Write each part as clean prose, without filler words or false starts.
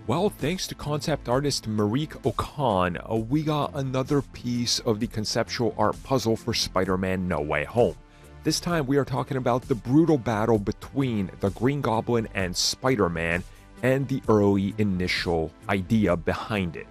Well, thanks to concept artist Marique Okan, we got another piece of the conceptual art puzzle for Spider-Man No Way Home. This time we are talking about the brutal battle between the Green Goblin and Spider-Man and the early initial idea behind it.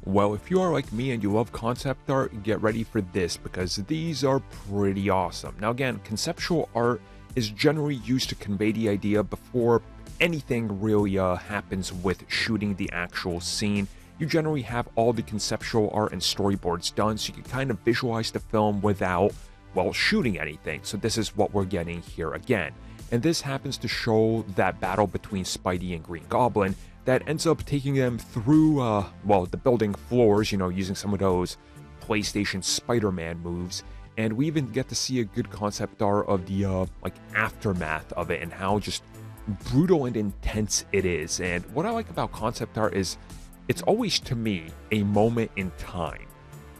Well, if you are like me and you love concept art, get ready for this because these are pretty awesome. Now again, conceptual art is generally used to convey the idea before anything really happens with shooting the actual scene. You generally have all the conceptual art and storyboards done so you can kind of visualize the film without, well, shooting anything. So this is what we're getting here again. And this happens to show that battle between Spidey and Green Goblin that ends up taking them through, well, the building floors, using some of those PlayStation Spider-Man moves. And we even get to see a good concept art of the, aftermath of it and how just brutal and intense it is. And what I like about concept art is it's always, to me, a moment in time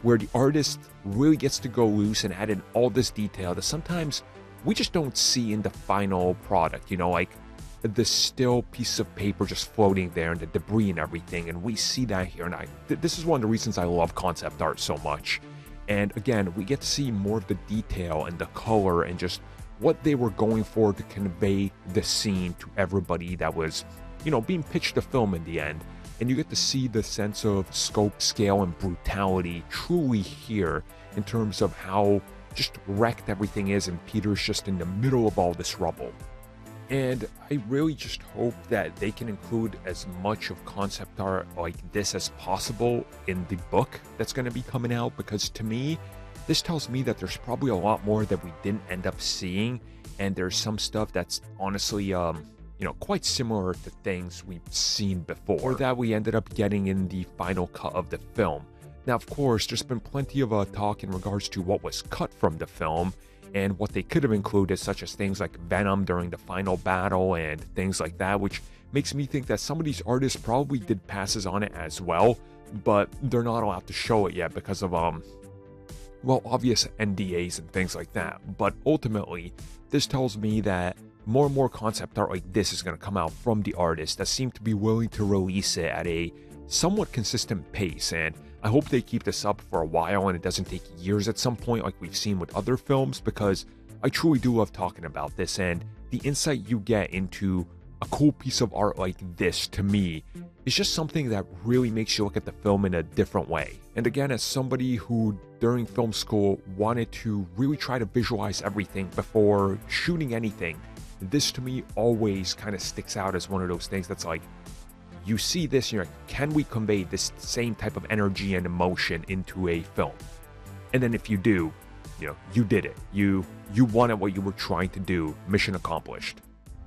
where the artist really gets to go loose and add in all this detail that sometimes we just don't see in the final product, like the still piece of paper just floating there and the debris and everything. And we see that here. And this is one of the reasons I love concept art so much. And again, we get to see more of the detail and the color and just what they were going for to convey the scene to everybody that was, being pitched the film in the end. And you get to see the sense of scope, scale, and brutality truly here in terms of how just wrecked everything is and Peter's just in the middle of all this rubble. And I really just hope that they can include as much of concept art like this as possible in the book that's going to be coming out, because to me, this tells me that there's probably a lot more that we didn't end up seeing, and there's some stuff that's honestly, quite similar to things we've seen before, or that we ended up getting in the final cut of the film. Now, of course, there's been plenty of talk in regards to what was cut from the film, and what they could have included, such as things like Venom during the final battle and things like that, which makes me think that some of these artists probably did passes on it as well, but they're not allowed to show it yet because of, obvious NDAs and things like that. But ultimately, this tells me that more and more concept art like this is going to come out from the artists that seem to be willing to release it at a somewhat consistent pace, and I hope they keep this up for a while and it doesn't take years at some point like we've seen with other films, because I truly do love talking about this, and the insight you get into a cool piece of art like this, to me, is just something that really makes you look at the film in a different way. And again, as somebody who during film school wanted to really try to visualize everything before shooting anything, this to me always kind of sticks out as one of those things that's like, you see this and you're like, can we convey this same type of energy and emotion into a film? And then if you do, you did it. You wanted what you were trying to do. Mission accomplished.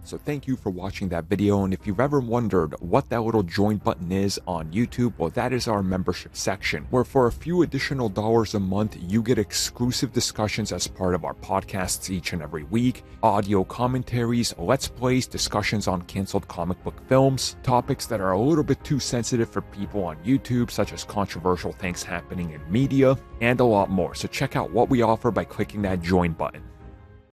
So thank you for watching that video, and if you've ever wondered what that little join button is on YouTube, well, that is our membership section, where for a few additional dollars a month, you get exclusive discussions as part of our podcasts each and every week, audio commentaries, let's plays, discussions on canceled comic book films, topics that are a little bit too sensitive for people on YouTube, such as controversial things happening in media, and a lot more. So check out what we offer by clicking that join button.